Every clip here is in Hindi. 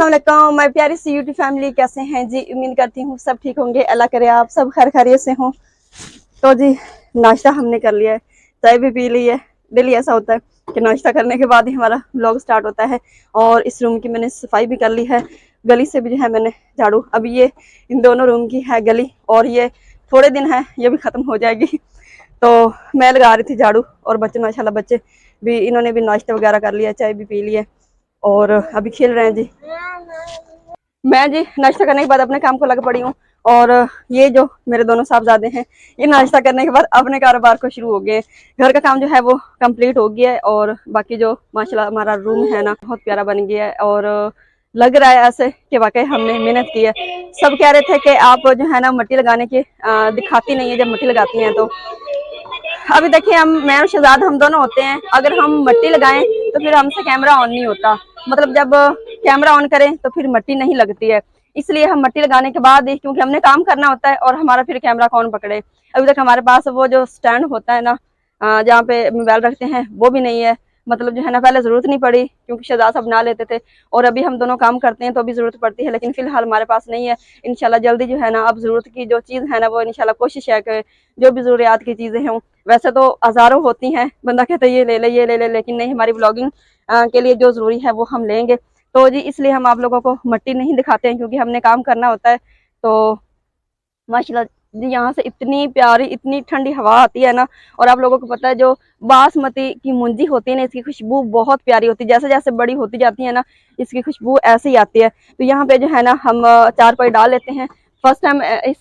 अस्सलाम वालेकुम माय प्यारी सी यूट्यूब फैमिली, कैसे हैं जी। उम्मीद करती हूँ सब ठीक होंगे। अल्लाह करे आप सब खैर खैरियत से हों। तो जी नाश्ता हमने कर लिया है, चाय भी पी ली है। डेली ऐसा होता है कि नाश्ता करने के बाद ही हमारा व्लॉग स्टार्ट होता है। और इस रूम की मैंने सफाई भी कर ली है, गली से भी जो है मैंने झाड़ू, अभी ये इन दोनों रूम की है गली और ये थोड़े दिन है ये भी ख़त्म हो जाएगी। तो मैं लगा रही थी झाड़ू और बच्चे माशाल्लाह बच्चे भी, इन्होंने भी नाश्ता वगैरह कर लिया, चाय भी पी लिया और अभी खेल रहे हैं जी। मैं जी नाश्ता करने के बाद अपने काम को लग पड़ी हूँ। और ये जो मेरे दोनों साहबजादे हैं ये नाश्ता करने के बाद अपने कारोबार को शुरू हो गए। घर का काम जो है वो कंप्लीट हो गया है और बाकी जो माशाल्लाह हमारा रूम है ना बहुत प्यारा बन गया है और लग रहा है ऐसे कि वाकई हमने मेहनत की है। सब कह रहे थे कि आप जो है ना मिट्टी लगाने की दिखाती नहीं है, जब मिट्टी लगाती हैं तो अभी देखिए मैं और शहजाद हम दोनों होते हैं, अगर हम मिट्टी लगाएं तो फिर हमसे कैमरा ऑन नहीं होता, मतलब जब कैमरा ऑन करें तो फिर मिट्टी नहीं लगती है। इसलिए हम मिट्टी लगाने के बाद ही, क्योंकि हमने काम करना होता है और हमारा फिर कैमरा कौन पकड़े। अभी तक हमारे पास वो जो स्टैंड होता है ना जहाँ पे मोबाइल रखते हैं वो भी नहीं है, मतलब जो है ना पहले जरूरत नहीं पड़ी क्योंकि शहजाद सब बना लेते थे और अभी हम दोनों काम करते हैं तो अभी जरूरत पड़ती है, लेकिन फिलहाल हमारे पास नहीं है। इंशाल्लाह जल्दी जो है ना अब जरूरत की जो चीज़ है ना वो इंशाल्लाह कोशिश है कि जो भी जरूरियात की चीज़ें हों, वैसे तो हज़ारों होती हैं, बंदा कहता है ये ले ले ये ले ले, लेकिन नहीं, हमारी ब्लॉगिंग के लिए जो ज़रूरी है वो हम लेंगे। तो जी इसलिए हम आप लोगों को मिट्टी नहीं दिखाते हैं क्योंकि हमने काम करना होता है। तो माशाल्लाह जी यहाँ से इतनी प्यारी इतनी ठंडी हवा आती है ना, और आप लोगों को पता है जो बासमती की मुंजी होती है ना इसकी खुशबू बहुत प्यारी होती है, जैसे जैसे बड़ी होती जाती है ना इसकी खुशबू ऐसे ही आती है। तो यहाँ पे जो है ना हम चारपाई डाल लेते हैं। फर्स्ट टाइम इस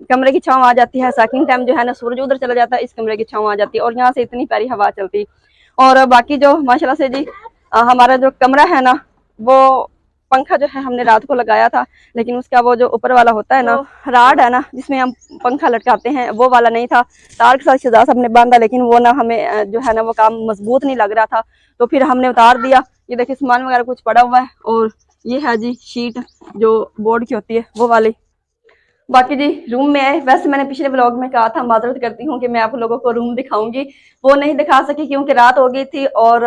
कमरे की छाँव आ जाती है, सेकंड टाइम जो है ना सूरज उधर चला जाता है, इस कमरे की छाँव आ जाती है और यहाँ से इतनी प्यारी हवा चलती। और बाकी जो माशाल्लाह से जी हमारा जो कमरा है ना वो पंखा जो है हमने रात को लगाया था, लेकिन उसका वो जो ऊपर वाला होता है ना राड है ना जिसमें हम पंखा लटकाते हैं वो वाला नहीं था, तार के साथ शहजाद साहब ने बांधा, लेकिन वो ना हमें जो है ना वो काम मजबूत नहीं लग रहा था तो फिर हमने उतार दिया। ये देखिए सामान वगैरह कुछ पड़ा हुआ है और ये है जी शीट जो बोर्ड की होती है वो वाली। बाकी जी रूम में है, वैसे मैंने पिछले व्लॉग में कहा था, माजरत करती हूँ कि मैं आप लोगों को रूम दिखाऊंगी, वो नहीं दिखा सकी क्योंकि रात हो गई थी और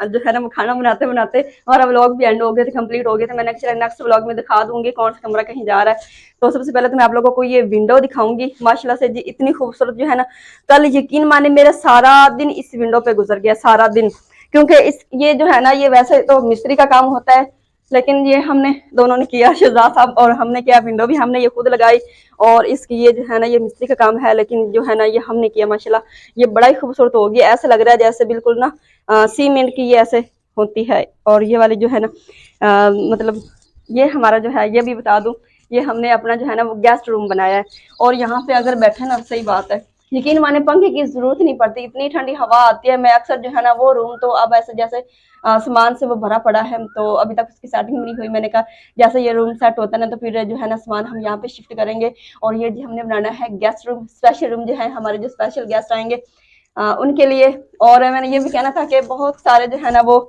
जो है ना वो खाना बनाते बनाते हमारा व्लॉग भी एंड हो गए थे, कंप्लीट हो गए थे। मैंने चला नेक्स्ट व्लॉग में दिखा दूंगी कौन सा कमरा कहीं जा रहा है। तो सबसे पहले तो मैं आप लोगों को ये विंडो दिखाऊंगी माशाल्लाह से जी, इतनी खूबसूरत जो है ना, कल यकीन माने मेरा सारा दिन इस विंडो पे गुजर गया, सारा दिन, क्योंकि इस ये जो है ना ये वैसे तो मिस्त्री का काम होता है लेकिन ये हमने दोनों ने किया, शहजाद साहब और हमने किया। विंडो भी हमने ये खुद लगाई और इसकी ये जो है ना ये मिस्त्री का काम है, लेकिन जो है ना ये हमने किया। माशाल्लाह ये बड़ा ही खूबसूरत हो गया, ऐसा लग रहा है जैसे बिल्कुल ना सीमेंट की ये ऐसे होती है। और ये वाली जो है ना मतलब ये हमारा जो है ये भी बता दूं, ये हमने अपना जो है ना वो गेस्ट रूम बनाया है और यहाँ पे अगर बैठे ना, सही बात है, यकीन माने पंखे की जरूरत नहीं पड़ती, इतनी ठंडी हवा आती है। मैं अक्सर जो है ना वो रूम तो अब ऐसे जैसे सामान से वो भरा पड़ा है, तो अभी तक उसकी सेटिंग नहीं हुई। मैंने कहा जैसे ये रूम सेट होता है ना तो फिर जो है ना सामान हम यहाँ पे शिफ्ट करेंगे। और ये जी हमने बनाना है गेस्ट रूम, स्पेशल रूम जो है हमारे जो स्पेशल गेस्ट आएंगे उनके लिए। और मैंने ये भी कहना था कि बहुत सारे जो है ना वो,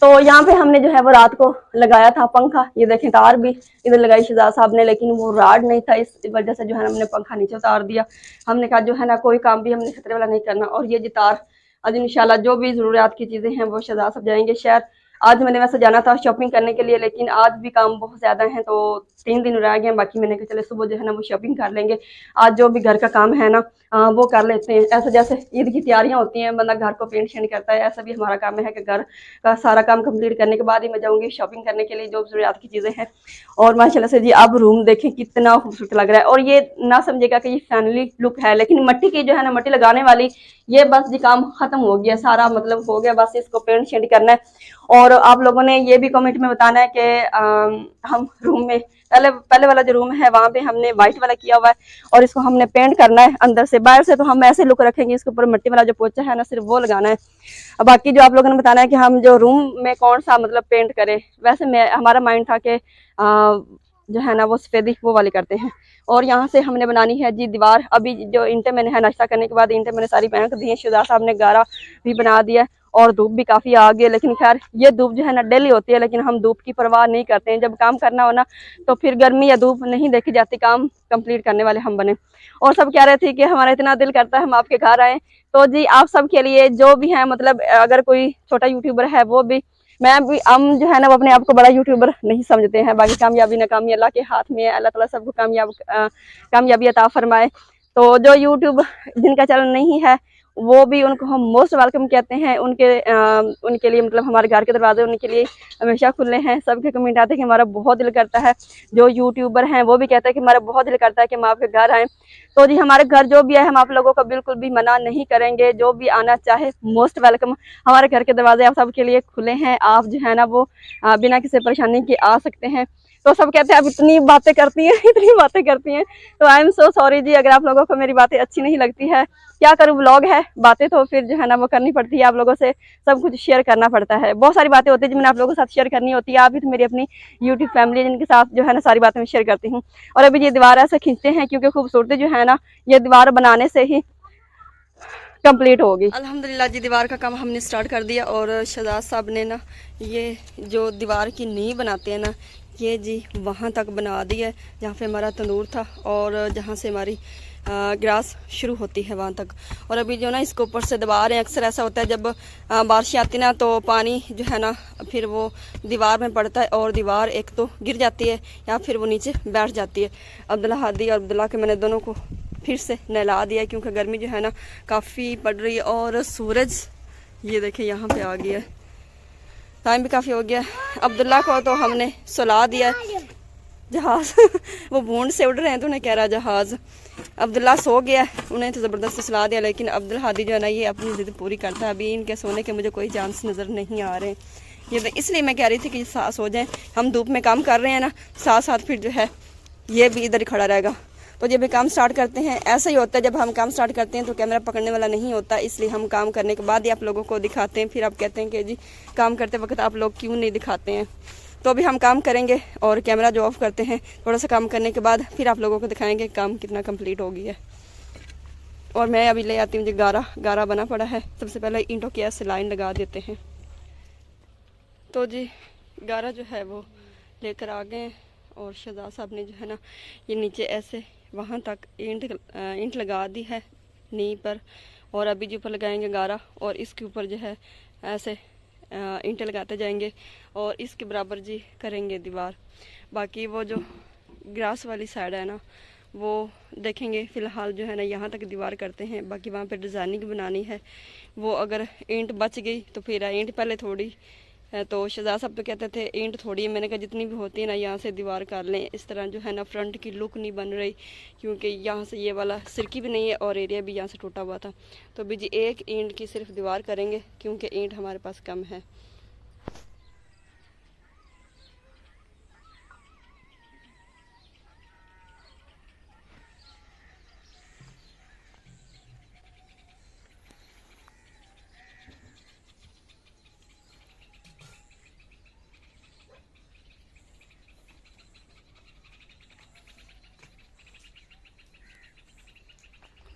तो यहाँ पे हमने जो है वो रात को लगाया था पंखा, ये देखें तार भी इधर लगाई शहजाद साहब ने, लेकिन वो राड नहीं था, इस वजह से जो है हमने पंखा नीचे उतार दिया। हमने कहा जो है ना कोई काम भी हमने खतरे वाला नहीं करना। और ये जी तार आज इंशाल्लाह जो भी जरूरियात की चीजें हैं वो शहजाद साहब जाएंगे शहर। आज मैंने वैसे जाना था शॉपिंग करने के लिए, लेकिन आज भी काम बहुत ज्यादा है तो 3 दिन रह गए, बाकी मैंने कहा चले सुबह जो है ना वो शॉपिंग कर लेंगे। आज जो भी घर का काम है ना वो कर लेते हैं। ऐसे जैसे ईद की तैयारियां होती हैं, बंदा घर को पेंट शेंट करता है, ऐसा भी हमारा काम है कि घर का सारा काम कंप्लीट करने के बाद ही मैं जाऊंगी शॉपिंग करने के लिए जो जरूरियात की चीजें हैं। और माशाल्लाह से जी अब रूम देखें कितना खूबसूरत लग रहा है। और ये ना समझेगा कि ये फैमिली लुक है, लेकिन मिट्टी की जो है ना मिट्टी लगाने वाली ये बस जी काम खत्म हो गया, सारा मतलब हो गया, बस इसको पेंट शेंट करना है। और आप लोगों ने ये भी कमेंट में बताना है कि हम रूम में पहले वाला जो रूम है वहां पे हमने व्हाइट वाला किया हुआ है और इसको हमने पेंट करना है अंदर से, बाहर से तो हम ऐसे लुक रखेंगे, इसके ऊपर मिट्टी वाला जो पोचा है ना सिर्फ वो लगाना है। अब बाकी जो आप लोगों ने बताना है कि हम जो रूम में कौन सा मतलब पेंट करें, वैसे मैं हमारा माइंड था कि जो है ना वो सफेदी वो वाली करते हैं। और यहाँ से हमने बनानी है जी दीवार। अभी जो ईंटें मैंने है नाश्ता करने के बाद ईंटें मैंने सारी फेंक दी हैं, शहजाद साहब ने गारा भी बना दिया और धूप भी काफ़ी आ गई, लेकिन खैर ये धूप जो है ना डेली होती है, लेकिन हम धूप की परवाह नहीं करते हैं। जब काम करना हो ना तो फिर गर्मी या धूप नहीं देखी जाती, काम कंप्लीट करने वाले हम बने। और सब कह रहे थे कि हमारा इतना दिल करता है हम आपके घर आएँ, तो जी आप सब के लिए जो भी हैं, मतलब अगर कोई छोटा यूट्यूबर है वो भी हम जो है ना वो अपने आप को बड़ा यूट्यूबर नहीं समझते हैं। बाकी कामयाबी नाकामी अल्लाह के हाथ में है, अल्लाह ताला सबको कामयाबी अता फरमाए। तो जो यूट्यूब जिनका चैनल नहीं है वो भी उनको हम मोस्ट वेलकम कहते हैं। उनके लिए मतलब हमारे घर के दरवाजे उनके लिए हमेशा खुले हैं। सबके कमेंट आते हैं कि हमारा बहुत दिल करता है, जो यूट्यूबर हैं वो भी कहते हैं कि हमारा बहुत दिल करता है कि हम आपके घर आएँ। तो जी हमारे घर जो भी है हम आप लोगों को बिल्कुल भी मना नहीं करेंगे, जो भी आना चाहे मोस्ट वेलकम। हमारे घर के दरवाजे आप सबके लिए खुले हैं, आप जो है ना वो बिना किसी परेशानी के आ सकते हैं। तो सब कहते हैं आप इतनी बातें करती हैं इतनी बातें करती हैं। तो आई एम सो सॉरी जी, अगर आप लोगों को मेरी बातें अच्छी नहीं लगती है, क्या करूँ, व्लॉग है, बातें तो फिर जो है ना वो करनी पड़ती है। आप लोगों से सब कुछ शेयर करना पड़ता है। बहुत सारी बातें होती है जो मैंने आप लोगों के साथ शेयर करनी होती है। आप भी तो मेरी अपनी यूट्यूब फैमिली जिनके साथ जो है ना सारी बातें मैं शेयर करती हूँ। और अभी ये दीवार ऐसे खींचते हैं क्योंकि खूबसूरती जो है ना ये दीवार बनाने से ही कंप्लीट होगी। अल्हम्दुलिल्लाह जी दीवार का काम हमने स्टार्ट कर दिया। और शहजाद साहब ने ना ये जो दीवार की नींव बनाते हैं ना, ये जी वहाँ तक बना दी है जहाँ पे हमारा तंदूर था और जहाँ से हमारी ग्रास शुरू होती है वहाँ तक। और अभी जो ना इसको ऊपर से दबा रहे हैं। अक्सर ऐसा होता है जब बारिश आती ना तो पानी जो है ना फिर वो दीवार में पड़ता है और दीवार एक तो गिर जाती है या फिर वो नीचे बैठ जाती है। अब्दुल्ला हादी और अब्दुल्ला के मैंने दोनों को फिर से नहला दिया क्योंकि गर्मी जो है ना काफ़ी पड़ रही है। और सूरज ये देखें यहाँ पे आ गया है, टाइम भी काफ़ी हो गया। अब्दुल्ला को तो हमने सुला दिया है, जहाज़ वो बूंद से उड़ रहे हैं तो उन्हें कह रहा जहाज़। अब्दुल्ला सो गया, उन्हें तो ज़बरदस्ती सुला दिया, लेकिन अब्दुल हादी जो है ना ये अपनी ज़िद पूरी करता है। अभी इनके सोने के मुझे कोई चांस नज़र नहीं आ रहे। ये तो इसलिए मैं कह रही थी कि साथ सो जाएँ, हम धूप में काम कर रहे हैं ना, साथ साथ फिर जो है ये भी इधर ही खड़ा रहेगा। तो जब भी काम स्टार्ट करते हैं ऐसा ही होता है, जब हम काम स्टार्ट करते हैं तो कैमरा पकड़ने वाला नहीं होता, इसलिए हम काम करने के बाद ही आप लोगों को दिखाते हैं। फिर आप कहते हैं कि जी काम करते वक्त आप लोग क्यों नहीं दिखाते हैं। तो अभी हम काम करेंगे और कैमरा जो ऑफ करते हैं, थोड़ा सा काम करने के बाद फिर आप लोगों को दिखाएंगे काम कितना कंप्लीट हो गया है। और मैं अभी ले आती हूँ जी गारा बना पड़ा है। सबसे पहले ईंटों की ऐसे लाइन लगा देते हैं। तो जी गारा जो है वो लेकर आ गए और शहजाद साहब ने जो है ना ये नीचे ऐसे वहाँ तक ईंट लगा दी है नींव पर। और अभी जो ऊपर लगाएंगे गारा और इसके ऊपर जो है ऐसे ईंटें लगाते जाएंगे और इसके बराबर जी करेंगे दीवार। बाकी वो जो ग्रास वाली साइड है ना वो देखेंगे। फ़िलहाल जो है ना यहाँ तक दीवार करते हैं, बाकी वहाँ पे डिज़ाइनिंग बनानी है। वो अगर ईंट बच गई तो फिर ईंट पहले थोड़ी तो शहजाद साहब तो कहते थे ईंट थोड़ी है। मैंने कहा जितनी भी होती है ना यहाँ से दीवार कर लें। इस तरह जो है ना फ्रंट की लुक नहीं बन रही क्योंकि यहाँ से ये वाला सिरकी भी नहीं है और एरिया भी यहाँ से टूटा हुआ था। तो भी जी एक ईंट की सिर्फ दीवार करेंगे क्योंकि ईंट हमारे पास कम है।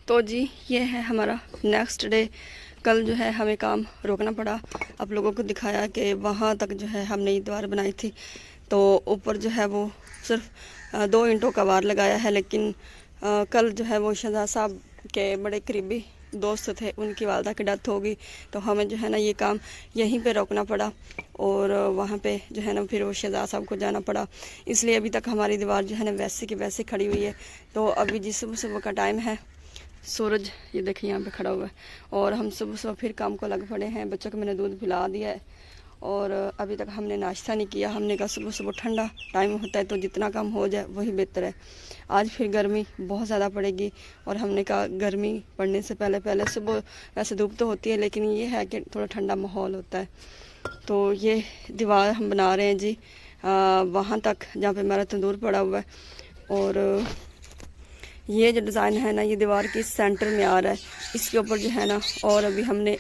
तो जी ये है हमारा नेक्स्ट डे। कल जो है हमें काम रोकना पड़ा। आप लोगों को दिखाया कि वहाँ तक जो है हमने ये दीवार बनाई थी तो ऊपर जो है वो सिर्फ 2 ईंटों का वार लगाया है। लेकिन कल जो है वो शहजाद साहब के बड़े करीबी दोस्त थे, उनकी वालदा की डेथ हो गई तो हमें जो है ना ये काम यहीं पे रोकना पड़ा और वहाँ पे जो है ना फिर वो शहजाद साहब को जाना पड़ा। इसलिए अभी तक हमारी दीवार जो है ना वैसे की वैसे खड़ी हुई है। तो अभी जिस सुबह का टाइम है, सूरज ये देखिए यहाँ पे खड़ा हुआ है और हम सुबह सुबह फिर काम को लग पड़े हैं। बच्चों को मैंने दूध पिला दिया है और अभी तक हमने नाश्ता नहीं किया। हमने कहा सुबह सुबह ठंडा टाइम होता है तो जितना कम हो जाए वही बेहतर है। आज फिर गर्मी बहुत ज़्यादा पड़ेगी और हमने कहा गर्मी पड़ने से पहले सुबह वैसे धूप तो होती है लेकिन ये है कि थोड़ा ठंडा माहौल होता है। तो ये दीवार हम बना रहे हैं जी वहाँ तक जहाँ पे हमारा तंदूर पड़ा हुआ है। और ये जो डिज़ाइन है ना ये दीवार के सेंटर में आ रहा है, इसके ऊपर जो है ना और अभी हमने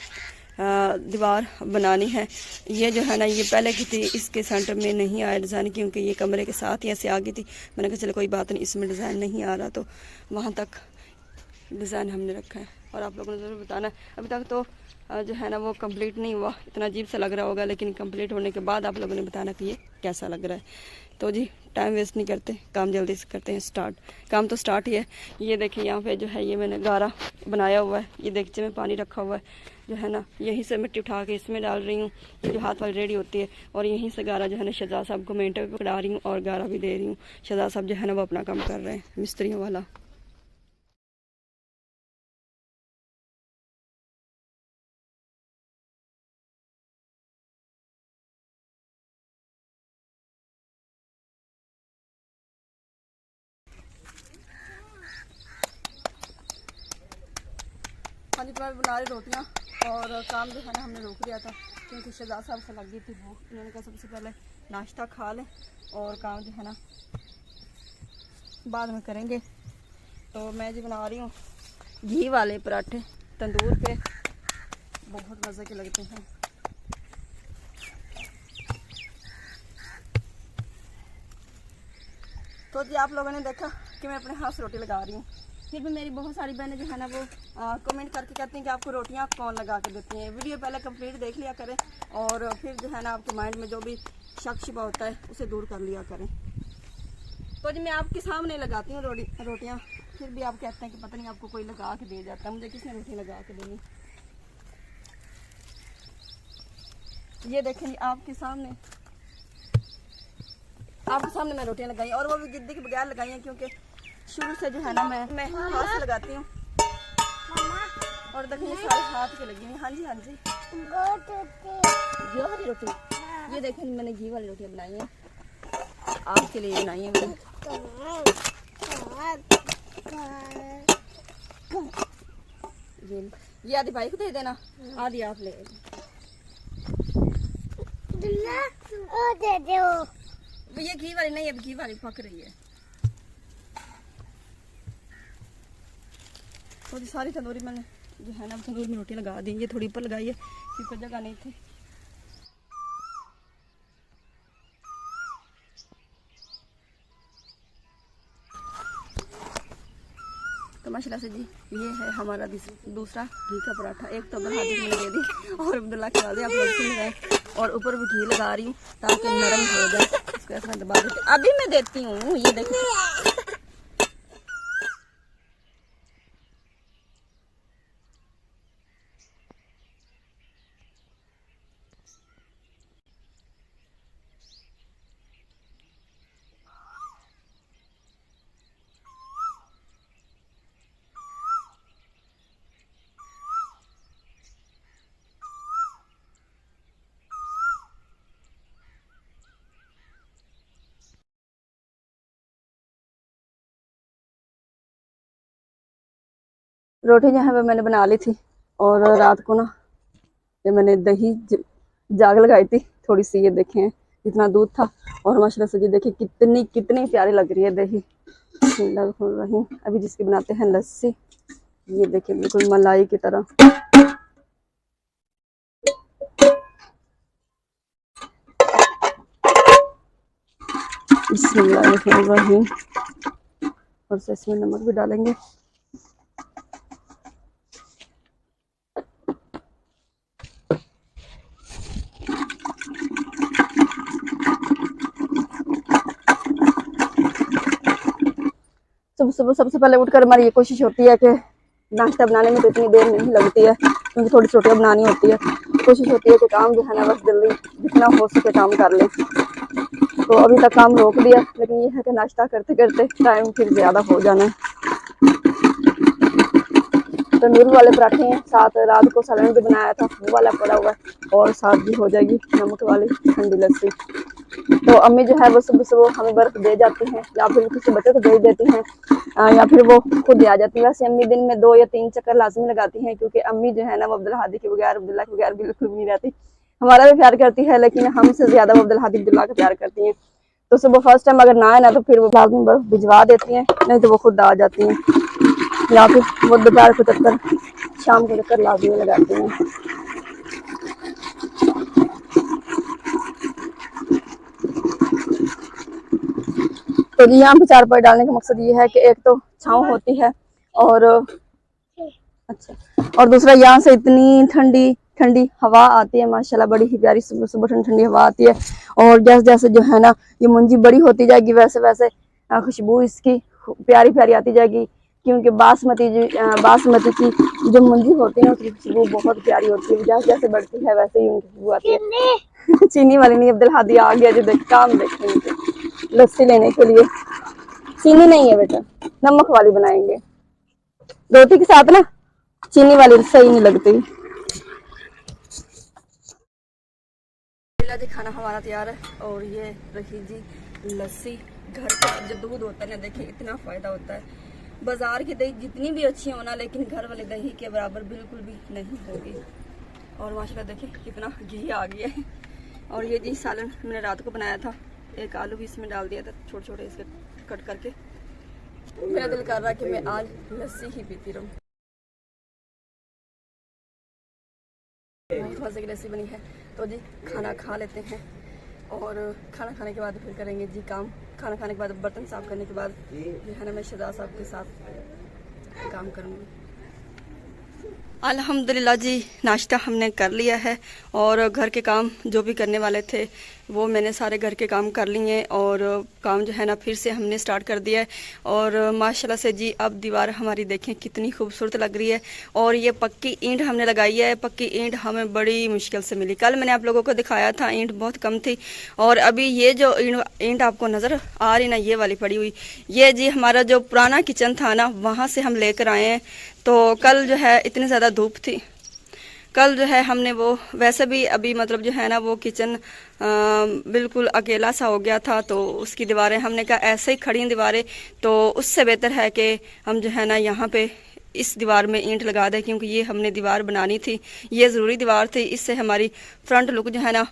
दीवार बनानी है। ये जो है ना ये पहले की थी, इसके सेंटर में नहीं आया डिज़ाइन क्योंकि ये कमरे के साथ ही ऐसे आ गई थी। मैंने कहा चलो कोई बात नहीं, इसमें डिज़ाइन नहीं आ रहा तो वहाँ तक डिज़ाइन हमने रखा है। और आप लोगों ने ज़रूर बताना, अभी तक तो जो है ना वो कंप्लीट नहीं हुआ, इतना अजीब सा लग रहा होगा, लेकिन कंप्लीट होने के बाद आप लोगों ने बताना कि ये कैसा लग रहा है। तो जी टाइम वेस्ट नहीं करते, काम जल्दी से करते हैं स्टार्ट। काम तो स्टार्ट ही है। ये देखिए यहाँ पे जो है ये मैंने गारा बनाया हुआ है, ये देखिए में पानी रखा हुआ है जो है ना, यहीं से मिट्टी उठा के इसमें डाल रही हूँ, ये जो हाथ वाली रेडी होती है, और यहीं से गारा जो है ना शहजाद साहब को मेंटर पे पकड़ा रही हूँ और गारा भी दे रही हूँ। शहजाद साहब जो है ना वो अपना काम कर रहे हैं मिस्त्रियों वाला। हाँ जी, तो मैं बना रही रोटियाँ और काम जो है ना हमने रोक दिया था क्योंकि शहजाद साहब को लग गई थी भूख। उन्होंने कहा सबसे पहले नाश्ता खा लें और काम जो है ना बाद में करेंगे। तो मैं जी बना रही हूँ घी वाले पराठे तंदूर पे, बहुत मज़े के लगते हैं। तो जी आप लोगों ने देखा कि मैं अपने हाथ से रोटी लगा रही हूँ, फिर भी मेरी बहुत सारी बहनें जो है ना वो कमेंट करके कहती हैं कि आपको रोटियाँ कौन लगा के देती हैं। वीडियो पहले कंप्लीट देख लिया करें और फिर जो है ना आपके माइंड में जो भी शक शिबा होता है उसे दूर कर लिया करें। तो जी मैं आपके सामने लगाती हूँ रोटियाँ, फिर भी आप कहते हैं कि पता नहीं आपको कोई लगा के दे जाता है। मुझे किसने रोटी लगा के देनी। ये देखें आपके सामने मैं रोटियाँ लगाई और वो भी गिद्दी के बगैर लगाई हैं क्योंकि शुरू से जो है ना मैं हाथ से लगाती हूँ और देखिए सारे हाथ के लगी हैं। हाँ जी हाँ जी, घी वाली रोटी, ये देखें मैंने घी वाली रोटियाँ बनाई हैं, आपके लिए बनाई हैं मैंने। ये आधी भाई को दे देना, आधी आप ले ये घी वाली नहीं, अब घी वाली पक रही है। तो सारी तंदूरी मैंने जो है ना तंदूर में रोटी लगा दी। ये थोड़ी ऊपर लगाई है क्योंकि जगह नहीं थी। तो माशाल्लाह से जी ये है हमारा दूसरा घी का पराठा। एक तो अब्दुल्ला हाजी मैंने दे दी और अब्दुल्ला के वादे आप लोग सुन रहे हैं, और ऊपर भी घी लगा रही हूँ ताकि नरम हो जाए। इसको ऐसा दबा देती, अभी मैं देती हूँ। ये देखिए रोटी जो है वो मैंने बना ली थी और रात को ना ये मैंने दही जाग लगाई थी थोड़ी सी। ये देखें इतना दूध था और माशाल्लाह से जी देखिए कितनी कितनी प्यारी लग रही है दही। रही अभी जिसकी बनाते हैं लस्सी, ये देखिए बिल्कुल मलाई की तरह। बिस्मिल्लाहिर्रहमानिर्रहीम, और से इसमें नमक भी डालेंगे। सुबह सुबह सबसे पहले उठकर हमारी ये कोशिश होती है कि नाश्ता बनाने में तो इतनी देर नहीं लगती है क्योंकि थोड़ी रोटियाँ बनानी होती है। कोशिश होती है कि काम जो है ना बस जल्दी जितना हो सके काम कर लें। तो अभी तक काम रोक दिया, लेकिन ये है कि नाश्ता करते करते टाइम फिर ज़्यादा हो जाना है। तंदूर वाले पराठे हैं, साथ रात को सलन भी बनाया था वो वाला पड़ा हुआ है, और साथ भी हो जाएगी नमक वाली ठंडी लस्सी। तो अम्मी जो है वो सुबह सुबह हमें बर्फ दे जाती हैं या फिर किसी बच्चे को भेज देती हैं या फिर वो खुद आ जाती है। वैसे अम्मी दिन में 2 या 3 चक्कर लाजमी लगाती हैं क्योंकि अम्मी जो है ना वो अब्दुल्ला हादी के बगैर, अब्दुल्ला के बगैर बिल्कुल नहीं रहती। हमारा भी प्यार करती है लेकिन हमसे ज्यादा वो अब्दुल्ला हादी अब्दुल्ला का प्यार करती हैं। तो सुबह फर्स्ट टाइम अगर ना है ना तो फिर वो लाजमी बर्फ भिजवा देती हैं, नहीं तो वो खुद आ जाती हैं या फिर वो दोपहर को चक्कर, शाम को चक्कर लाजमी लगाती हैं। तो जी यहाँ पे चारपाई डालने का मकसद ये है कि एक तो छांव होती है और अच्छा, और दूसरा यहाँ से इतनी ठंडी ठंडी हवा आती है माशाल्लाह, बड़ी ही प्यारी सुबह सुबह ठंडी ठंडी हवा आती है। और जैसे जैसे जो है ना ये मुंजी बड़ी होती जाएगी वैसे वैसे खुशबू इसकी प्यारी प्यारी आती जाएगी, क्योंकि बासमती की जो मुंजी होती है उसकी खुशबू बहुत प्यारी होती है। जैसे जैसे बढ़ती है वैसे ही उनकी खुशबू आती है। चीनी वाली नहीं, अब्दुल हादी आ गया जो देख काम देखेंगे लस्सी लेने के लिए। चीनी नहीं है बेटा, नमक वाली बनाएंगे, रोटी के साथ ना चीनी वाली सही नहीं लगती। जी खाना हमारा तैयार है और ये रखी जी लस्सी। घर का जो दूध होता है ना, देखिए इतना फायदा होता है। बाजार की दही जितनी भी अच्छी हो ना, लेकिन घर वाले दही के बराबर बिल्कुल भी नहीं होगी। और माशाल्लाह देखिए कितना घी आ गया है। और ये जी सालन मैंने रात को बनाया था, एक आलू भी इसमें डाल दिया था छोटे छोटे इसके कट करके। मेरा दिल कर रहा है कि मैं आज लस्सी ही पीती रहूं। मजे की लस्सी बनी है तो जी खाना खा लेते हैं, और खाना खाने के बाद फिर करेंगे जी काम। खाना खाने के बाद बर्तन साफ करने के बाद जो है ना मैं शहजाद साहब के साथ काम करूँगी। अल्हम्दुलिल्लाह जी नाश्ता हमने कर लिया है, और घर के काम जो भी करने वाले थे वो मैंने सारे घर के काम कर लिए, और काम जो है ना फिर से हमने स्टार्ट कर दिया है। और माशाल्लाह से जी अब दीवार हमारी देखें कितनी खूबसूरत लग रही है। और ये पक्की ईंट हमने लगाई है। पक्की ईंट हमें बड़ी मुश्किल से मिली। कल मैंने आप लोगों को दिखाया था ईंट बहुत कम थी, और अभी ये जो ईंट आपको नज़र आ रही ना, ये वाली पड़ी हुई, ये जी हमारा जो पुराना किचन था ना वहाँ से हम लेकर आए हैं। तो कल जो है इतनी ज़्यादा धूप थी, कल जो है हमने वो वैसे भी अभी मतलब जो है ना वो किचन बिल्कुल अकेला सा हो गया था, तो उसकी दीवारें हमने कहा ऐसे ही खड़ी दीवारें, तो उससे बेहतर है कि हम जो है ना यहाँ पे इस दीवार में ईंट लगा दें, क्योंकि ये हमने दीवार बनानी थी, ये ज़रूरी दीवार थी। इससे हमारी फ्रंट लुक जो है ना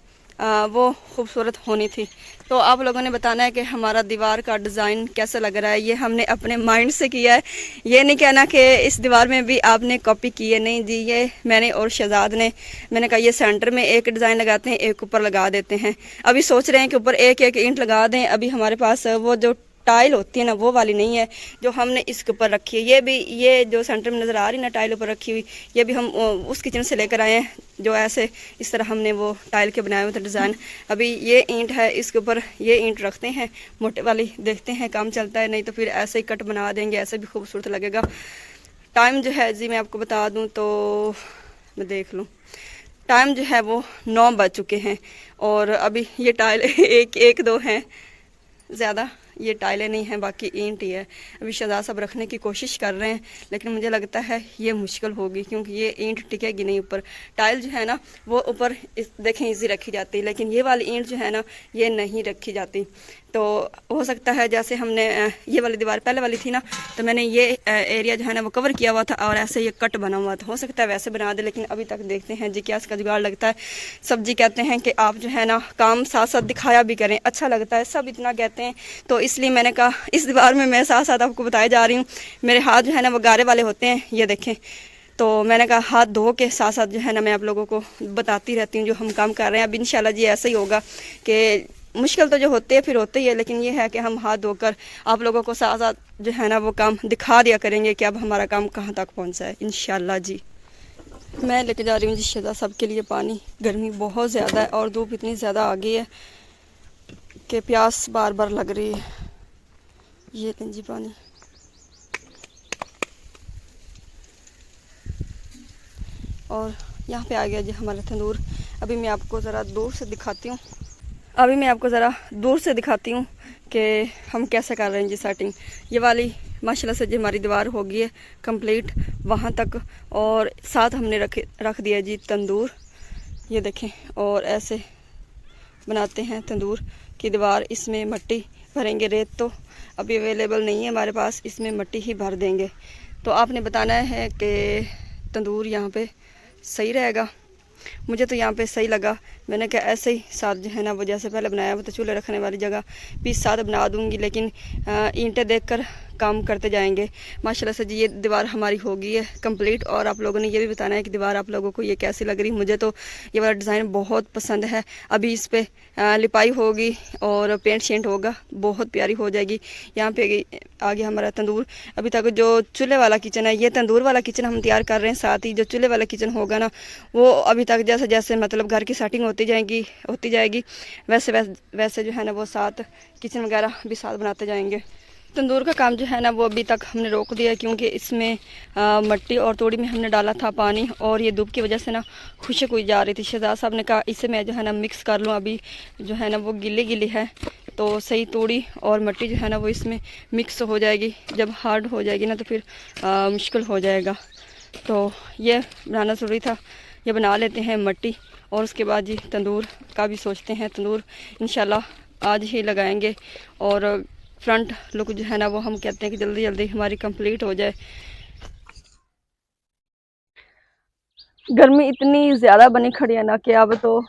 वो खूबसूरत होनी थी। तो आप लोगों ने बताना है कि हमारा दीवार का डिज़ाइन कैसा लग रहा है। ये हमने अपने माइंड से किया है, ये नहीं कहना कि इस दीवार में भी आपने कॉपी की है, नहीं जी, ये मैंने और शहजाद ने, मैंने कहा ये सेंटर में एक डिज़ाइन लगाते हैं, एक ऊपर लगा देते हैं। अभी सोच रहे हैं कि ऊपर एक एक ईंट लगा दें। अभी हमारे पास वो जो टाइल होती है ना वो वाली नहीं है जो हमने इसके ऊपर रखी है। ये भी, ये जो सेंटर में नज़र आ रही ना टाइल ऊपर रखी हुई, ये भी हम उस किचन से लेकर आए हैं, जो ऐसे इस तरह हमने वो टाइल के बनाए हुए थे डिज़ाइन। अभी ये ईंट है, इसके ऊपर ये ईंट रखते हैं मोटे वाली, देखते हैं काम चलता है, नहीं तो फिर ऐसे ही कट बना देंगे, ऐसे भी खूबसूरत लगेगा। टाइम जो है जी मैं आपको बता दूँ तो मैं देख लूँ, टाइम जो है वो 9 बज चुके हैं, और अभी ये टाइल एक दो हैं, ज़्यादा ये टाइलें नहीं हैं, बाकी ईंट ही है। अभी शहजाद साहब रखने की कोशिश कर रहे हैं, लेकिन मुझे लगता है ये मुश्किल होगी, क्योंकि ये ईंट टिकेगी नहीं ऊपर। टाइल जो है ना वो ऊपर देखें इजी रखी जाती है, लेकिन ये वाली ईंट जो है ना ये नहीं रखी जाती। तो हो सकता है जैसे हमने ये वाली दीवार पहले वाली थी ना, तो मैंने ये एरिया जो है ना वो कवर किया हुआ था, और ऐसे ये कट बना हुआ था, हो सकता है वैसे बना दे, लेकिन अभी तक देखते हैं जी क्या इसका जुगाड़ लगता है। सब्जी कहते हैं कि आप जो है ना काम साथ साथ दिखाया भी करें, अच्छा लगता है, सब इतना कहते हैं, तो इसलिए मैंने कहा इस दीवार में मैं साथ साथ आपको बताया जा रही हूँ। मेरे हाथ जो है ना वो गारे वाले होते हैं, ये देखें, तो मैंने कहा हाथ धो के साथ साथ जो है ना मैं आप लोगों को बताती रहती हूँ जो हम काम कर रहे हैं। अब इंशाल्लाह जी ऐसा ही होगा कि मुश्किल तो जो होते हैं फिर होते ही है, लेकिन ये है कि हम हाथ धोकर आप लोगों को साथ साथ जो है ना वो काम दिखा दिया करेंगे कि अब हमारा काम कहाँ तक पहुँचा है इंशाल्लाह जी। मैं लेके जा रही हूँ जी शहजाद साहब के लिए पानी। गर्मी बहुत ज़्यादा है और धूप इतनी ज़्यादा आ गई है कि प्यास बार बार लग रही है। ये लें जी पानी। और यहाँ पे आ गया जी हमारा तंदूर। अभी मैं आपको ज़रा दूर से दिखाती हूँ कि हम कैसे कर रहे हैं जी सेटिंग। ये वाली माशाल्लाह से जी हमारी दीवार हो गई है कंप्लीट वहाँ तक, और साथ हमने रख दिया जी तंदूर। ये देखें, और ऐसे बनाते हैं तंदूर की दीवार। इसमें मिट्टी भरेंगे, रेत तो अभी अवेलेबल नहीं है हमारे पास, इसमें मिट्टी ही भर देंगे। तो आपने बताना है कि तंदूर यहाँ पे सही रहेगा। मुझे तो यहाँ पे सही लगा, मैंने कहा ऐसे ही साथ जो है ना वो जैसे पहले बनाया वो तो चूल्हे रखने वाली जगह भी साथ बना दूँगी, लेकिन ईंटें देखकर काम करते जाएंगे। माशाल्लाह से जी ये दीवार हमारी हो गई है कंप्लीट। और आप लोगों ने ये भी बताना है कि दीवार आप लोगों को ये कैसी लग रही। मुझे तो ये वाला डिज़ाइन बहुत पसंद है। अभी इस पर लिपाई होगी और पेंट शेंट होगा, बहुत प्यारी हो जाएगी। यहाँ पे आ गया हमारा तंदूर। अभी तक जो चूल्हे वाला किचन है, ये तंदूर वाला किचन हम तैयार कर रहे हैं। साथ ही जो चूल्हे वाला किचन होगा ना, वो अभी तक जैसे जैसे मतलब घर की सेटिंग होती जाएगी वैसे वैसे जो है ना वो साथ किचन वगैरह भी साथ बनाते जाएंगे। तंदूर का काम जो है ना वो अभी तक हमने रोक दिया है, क्योंकि इसमें मिट्टी और तोड़ी में हमने डाला था पानी, और ये धूप की वजह से ना खुशक हुई जा रही थी। शहजाद साहब ने कहा इसे मैं जो है ना मिक्स कर लूँ, अभी जो है ना वो गिली है तो सही तोड़ी और मिट्टी जो है ना वो इसमें मिक्स हो जाएगी। जब हार्ड हो जाएगी ना तो फिर मुश्किल हो जाएगा। तो ये बनाना ज़रूरी था, ये बना लेते हैं मिट्टी। और उसके बाद जी तंदूर का भी सोचते हैं। तंदूर इंशाल्लाह आज ही लगाएंगे और फ्रंट लुक जो है ना वो हम कहते हैं कि जल्दी जल्दी हमारी कंप्लीट हो जाए। गर्मी इतनी ज़्यादा बनी खड़ी है ना कि अब तो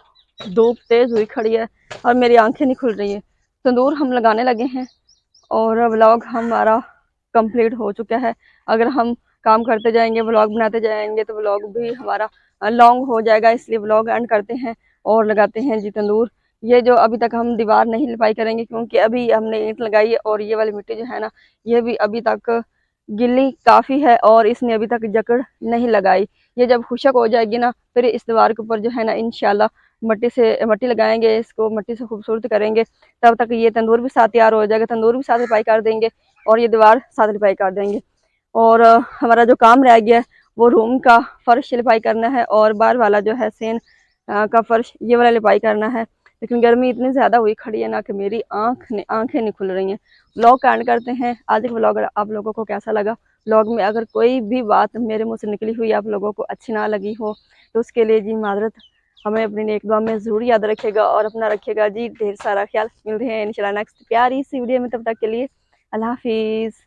धूप तेज़ हुई खड़ी है और मेरी आंखें नहीं खुल रही हैं। तंदूर हम लगाने लगे हैं और व्लॉग हमारा कंप्लीट हो चुका है। अगर हम काम करते जाएंगे, व्लॉग बनाते जाएंगे तो व्लॉग भी हमारा लॉन्ग हो जाएगा, इसलिए व्लॉग एंड करते हैं और लगाते हैं जी तंदूर। ये जो अभी तक हम दीवार नहीं लिपाई करेंगे, क्योंकि अभी हमने ईंट लगाई है और ये वाली मिट्टी जो है ना ये भी अभी तक गिल्ली काफ़ी है और इसने अभी तक जकड़ नहीं लगाई। ये जब खुशक हो जाएगी ना फिर इस दीवार के ऊपर जो है ना इंशाल्लाह मट्टी लगाएंगे, इसको मट्टी से खूबसूरत करेंगे। तब तक ये तंदूर भी साथ तैयार हो जाएगा, तंदूर भी साथ लिपाई कर देंगे और ये दीवार साथ लिपाई कर देंगे। और हमारा जो काम रह गया है वो रूम का फर्श लिपाई करना है और बाहर वाला जो है सेन का फर्श ये वाला लिपाई करना है। लेकिन गर्मी इतनी ज़्यादा हुई खड़ी है ना कि मेरी आंखें नहीं खुल रही हैं। व्लॉग का एंड करते हैं। आज का व्लॉग आप लोगों को कैसा लगा, व्लॉग में अगर कोई भी बात मेरे मुंह से निकली हुई आप लोगों को अच्छी ना लगी हो तो उसके लिए जी माजरत। हमें अपनी नेक दुआ में ज़रूर याद रखेगा और अपना रखेगा जी ढेर सारा ख्याल। मिलते हैं इंशाल्लाह नेक्स्ट प्यारी सी वीडियो में, तब तक के लिए अल्लाह हाफिज़।